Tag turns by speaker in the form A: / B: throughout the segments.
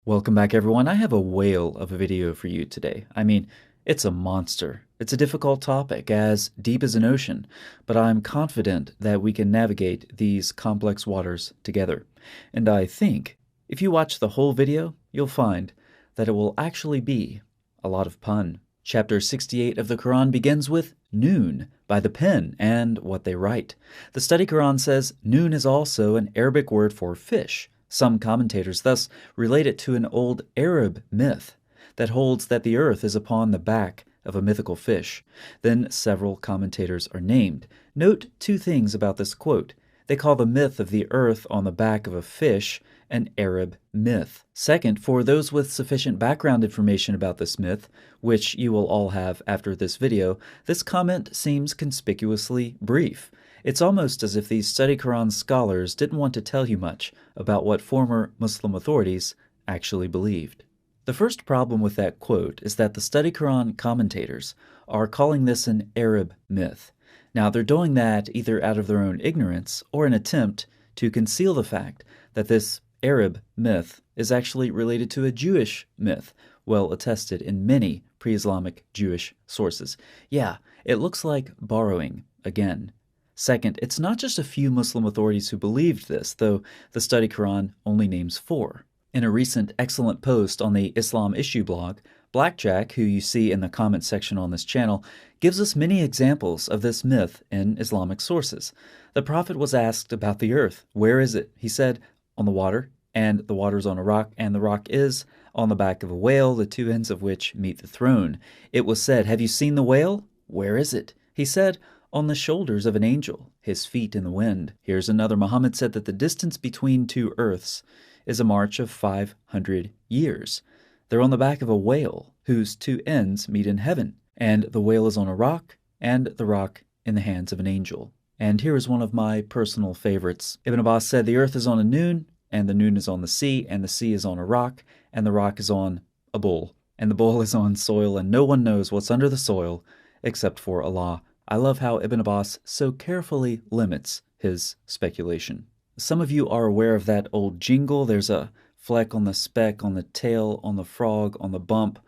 A: Welcome back, everyone. I have a whale of a video for you today. I mean, it's a monster. It's a difficult topic, as deep as an ocean, but I'm confident that we can navigate these complex waters together. And I think if you watch the whole video, you'll find that it will actually be a lot of pun. Chapter 68 of the Quran begins with Noon by the pen and what they write. The Study Quran says Noon is also an Arabic word for fish. Some commentators thus relate it to an old Arab myth that holds that the earth is upon the back of a mythical fish. Then several commentators are named. Note two things about this quote. They call the myth of the earth on the back of a fish an Arab myth. Second, for those with sufficient background information about this myth, which you will all have after this video, this comment seems conspicuously brief. It's almost as if these Study Quran scholars didn't want to tell you much about what former Muslim authorities actually believed. The first problem with that quote is that the Study Quran commentators are calling this an Arab myth. Now, they're doing that either out of their own ignorance or an attempt to conceal the fact that this Arab myth is actually related to a Jewish myth, well attested in many pre-Islamic Jewish sources. Yeah, it looks like borrowing again. Second, it's not just a few Muslim authorities who believed this, though the Study Quran only names 4. In a recent excellent post on the Islam Issue blog, Blackjack, who you see in the comment section on this channel, gives us many examples of this myth in Islamic sources. The Prophet was asked about the earth. Where is it? He said, on the water, and the water is on a rock, and the rock is on the back of a whale, the two ends of which meet the throne. It was said, have you seen the whale? Where is it? He said, on the shoulders of an angel, his feet in the wind. Here's another. Muhammad said that the distance between two earths is a march of 500 years. They're on the back of a whale, whose two ends meet in heaven, and the whale is on a rock, and the rock in the hands of an angel. And here is one of my personal favorites. Ibn Abbas said the earth is on a noon, and the noon is on the sea, and the sea is on a rock, and the rock is on a bull, and the bull is on soil, and no one knows what's under the soil except for Allah. I love how Ibn Abbas so carefully limits his speculation. Some of you are aware of that old jingle. There's a fleck on the speck, on the tail, on the frog, on the bump,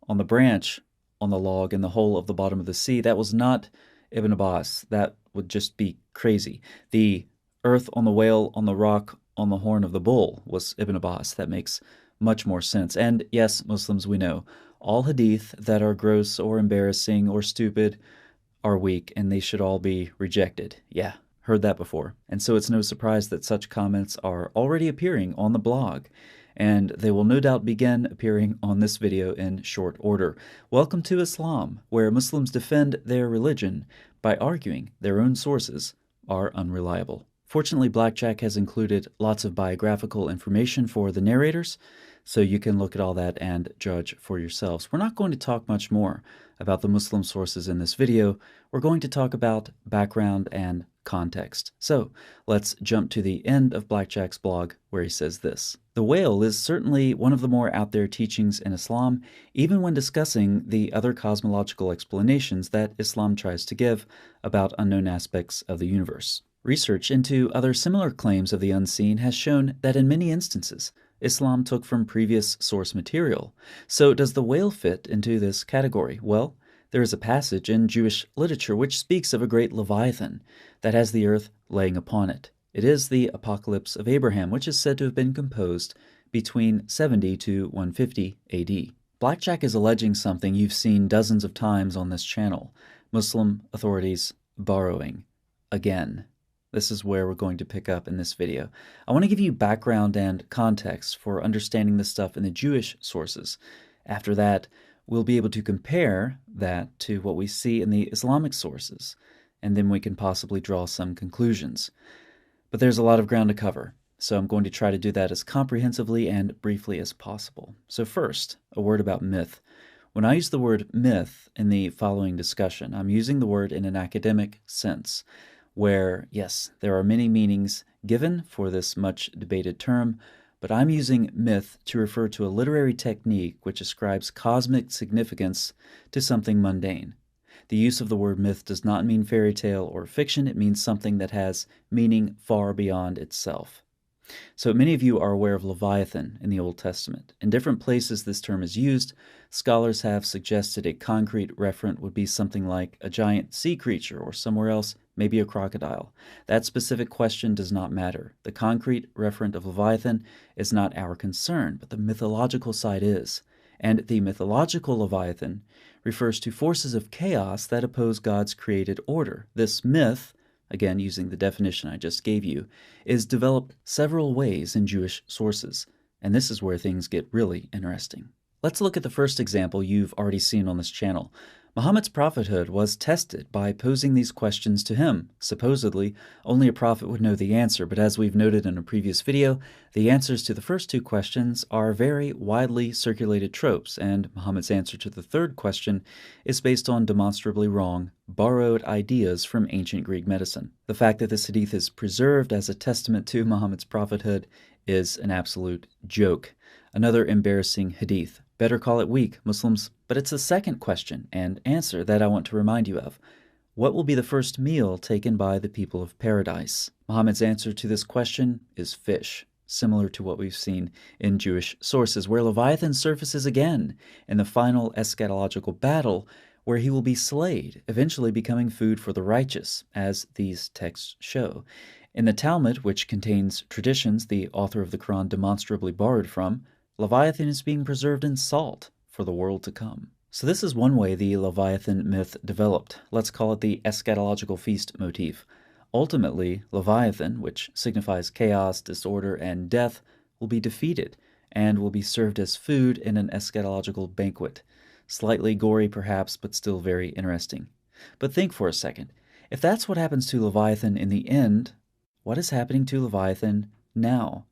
A: on the branch, on the log, in the hole of the bottom of the sea. That was not Ibn Abbas. That would just be crazy. The earth on the whale, on the rock, on the horn of the bull was Ibn Abbas. That makes much more sense. And yes, Muslims, we know, all hadith that are gross or embarrassing or stupid are weak, and they should all be rejected. Yeah, heard that before. And so it's no surprise that such comments are already appearing on the blog, and they will no doubt begin appearing on this video in short order. Welcome to Islam, where Muslims defend their religion by arguing their own sources are unreliable. Fortunately, Blackjack has included lots of biographical information for the narrators, so you can look at all that and judge for yourselves. We're not going to talk much more about the Muslim sources in this video. We're going to talk about background and context. So let's jump to the end of Blackjack's blog, where he says this. The whale is certainly one of the more out there teachings in Islam, even when discussing the other cosmological explanations that Islam tries to give about unknown aspects of the universe. Research into other similar claims of the unseen has shown that in many instances, Islam took from previous source material. So does the whale fit into this category? Well, there is a passage in Jewish literature which speaks of a great Leviathan that has the earth laying upon it. It is the Apocalypse of Abraham, which is said to have been composed between 70 to 150 AD. Blackjack is alleging something you've seen dozens of times on this channel. Muslim authorities borrowing again. This is where we're going to pick up in this video. I want to give you background and context for understanding this stuff in the Jewish sources. After that, we'll be able to compare that to what we see in the Islamic sources, and then we can possibly draw some conclusions. But there's a lot of ground to cover, so I'm going to try to do that as comprehensively and briefly as possible. So first, a word about myth. When I use the word myth in the following discussion, I'm using the word in an academic sense, where, yes, there are many meanings given for this much debated term, but I'm using myth to refer to a literary technique which ascribes cosmic significance to something mundane. The use of the word myth does not mean fairy tale or fiction. It means something that has meaning far beyond itself. So many of you are aware of Leviathan in the Old Testament. In different places this term is used. Scholars have suggested a concrete referent would be something like a giant sea creature, or somewhere else, maybe a crocodile. That specific question does not matter. The concrete referent of Leviathan is not our concern, but the mythological side is. And the mythological Leviathan refers to forces of chaos that oppose God's created order. This myth, again using the definition I just gave you, is developed several ways in Jewish sources, and this is where things get really interesting. Let's look at the first example you've already seen on this channel. Muhammad's prophethood was tested by posing these questions to him. Supposedly, only a prophet would know the answer, but as we've noted in a previous video, the answers to the first two questions are very widely circulated tropes, and Muhammad's answer to the third question is based on demonstrably wrong, borrowed ideas from ancient Greek medicine. The fact that this hadith is preserved as a testament to Muhammad's prophethood is an absolute joke. Another embarrassing hadith. Better call it weak, Muslims. But it's the second question and answer that I want to remind you of. What will be the first meal taken by the people of paradise? Muhammad's answer to this question is fish, similar to what we've seen in Jewish sources, where Leviathan surfaces again in the final eschatological battle, where he will be slayed, eventually becoming food for the righteous, as these texts show. In the Talmud, which contains traditions the author of the Quran demonstrably borrowed from, Leviathan is being preserved in salt for the world to come. So this is one way the Leviathan myth developed. Let's call it the eschatological feast motif. Ultimately, Leviathan, which signifies chaos, disorder, and death, will be defeated and will be served as food in an eschatological banquet. Slightly gory perhaps, but still very interesting. But think for a second. If that's what happens to Leviathan in the end, what is happening to Leviathan now?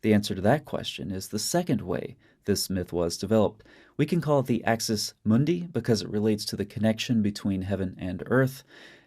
A: The answer to that question is the second way this myth was developed. We can call it the axis mundi because it relates to the connection between heaven and earth.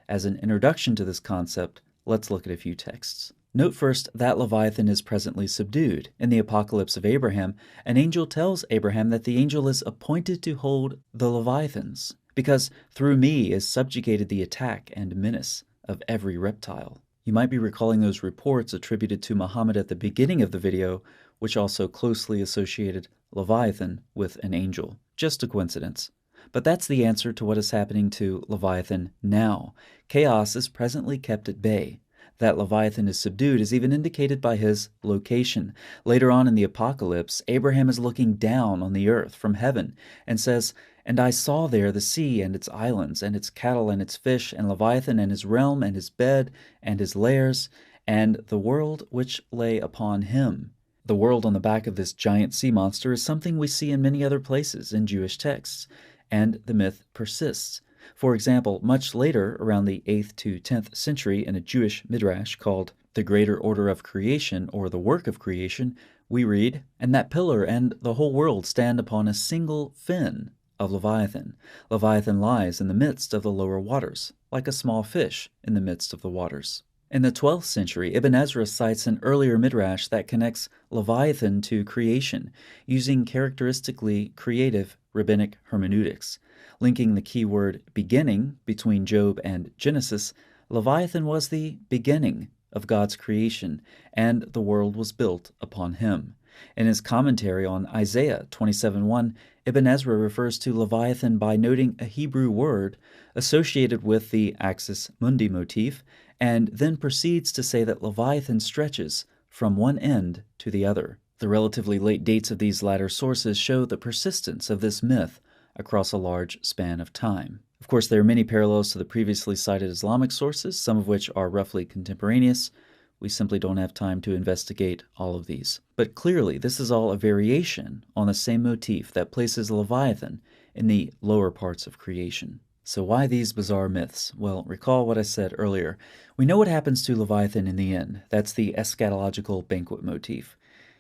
A: As an introduction to this concept, let's look at a few texts. Note first that Leviathan is presently subdued. In the Apocalypse of Abraham, an angel tells Abraham that the angel is appointed to hold the Leviathans, because through me is subjugated the attack and menace of every reptile. You might be recalling those reports attributed to Muhammad at the beginning of the video, which also closely associated Leviathan with an angel. Just a coincidence. But that's the answer to what is happening to Leviathan now. Chaos is presently kept at bay. That Leviathan is subdued is even indicated by his location. Later on in the Apocalypse, Abraham is looking down on the earth from heaven and says, "And I saw there the sea and its islands, and its cattle and its fish, and Leviathan and his realm, and his bed, and his lairs, and the world which lay upon him." The world on the back of this giant sea monster is something we see in many other places in Jewish texts, and the myth persists. For example, much later, around the 8th to 10th century, in a Jewish midrash called The Greater Order of Creation, or The Work of Creation, we read, "And that pillar and the whole world stand upon a single fin of Leviathan. Leviathan lies in the midst of the lower waters, like a small fish in the midst of the waters." In the 12th century, Ibn Ezra cites an earlier midrash that connects Leviathan to creation, using characteristically creative rabbinic hermeneutics. Linking the keyword beginning between Job and Genesis, Leviathan was the beginning of God's creation, and the world was built upon him. In his commentary on Isaiah 27:1, Ibn Ezra refers to Leviathan by noting a Hebrew word associated with the axis mundi motif, and then proceeds to say that Leviathan stretches from one end to the other. The relatively late dates of these latter sources show the persistence of this myth across a large span of time. Of course, there are many parallels to the previously cited Islamic sources, some of which are roughly contemporaneous. We simply don't have time to investigate all of these. But clearly, this is all a variation on the same motif that places Leviathan in the lower parts of creation. So why these bizarre myths? Well, recall what I said earlier. We know what happens to Leviathan in the end. That's the eschatological banquet motif.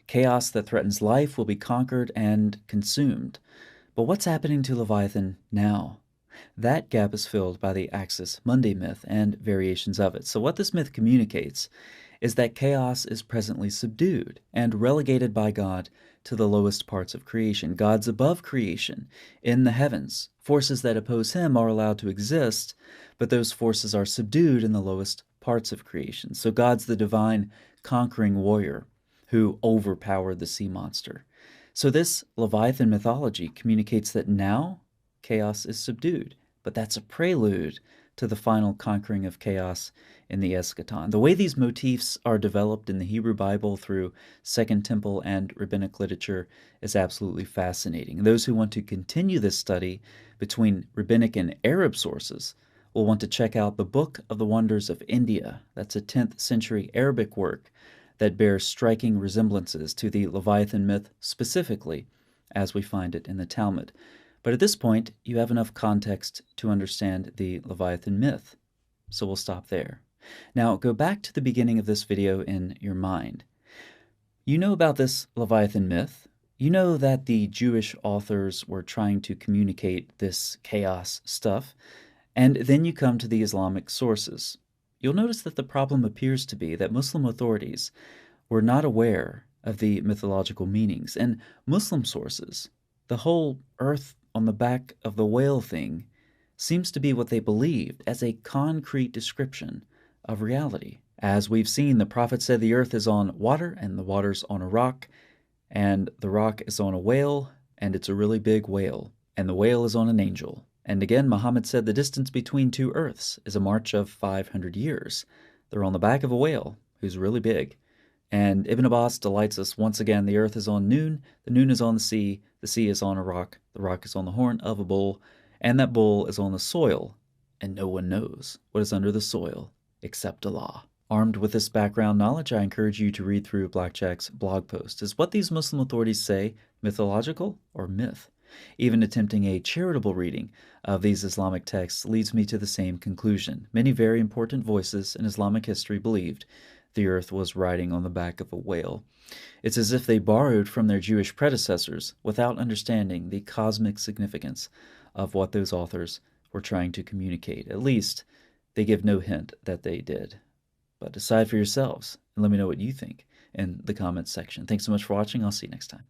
A: Chaos that threatens life will be conquered and consumed. But what's happening to Leviathan now? That gap is filled by the axis mundi myth and variations of it. So what this myth communicates is that chaos is presently subdued and relegated by God to the lowest parts of creation. God's above creation, in the heavens. Forces that oppose him are allowed to exist, but those forces are subdued in the lowest parts of creation. So God's the divine conquering warrior. who overpowered the sea monster. So this Leviathan mythology communicates that now chaos is subdued, but that's a prelude to the final conquering of chaos in the eschaton. The way these motifs are developed in the Hebrew Bible through Second Temple and rabbinic literature is absolutely fascinating. And those who want to continue this study between rabbinic and Arab sources will want to check out the Book of the Wonders of India. That's a 10th century Arabic work that bears striking resemblances to the Leviathan myth specifically, as we find it in the Talmud. But at this point, you have enough context to understand the Leviathan myth, so we'll stop there. Now, go back to the beginning of this video in your mind. You know about this Leviathan myth. You know that the Jewish authors were trying to communicate this chaos stuff, and then you come to the Islamic sources. You'll notice that the problem appears to be that Muslim authorities were not aware of the mythological meanings. And Muslim sources, the whole earth on the back of the whale thing seems to be what they believed as a concrete description of reality. As we've seen, the prophet said the earth is on water and the water's on a rock, and the rock is on a whale, and it's a really big whale, and the whale is on an angel. And again, Muhammad said the distance between two earths is a march of 500 years. They're on the back of a whale, who's really big. And Ibn Abbas delights us once again. The earth is on Nun, the Nun is on the sea is on a rock, the rock is on the horn of a bull, and that bull is on the soil, and no one knows what is under the soil except Allah. Armed with this background knowledge, I encourage you to read through Blackjack's blog post. Is what these Muslim authorities say mythological or myth? Even attempting a charitable reading of these Islamic texts leads me to the same conclusion. Many very important voices in Islamic history believed the earth was riding on the back of a whale. It's as if they borrowed from their Jewish predecessors without understanding the cosmic significance of what those authors were trying to communicate. At least, they give no hint that they did. But decide for yourselves and let me know what you think in the comments section. Thanks so much for watching. I'll see you next time.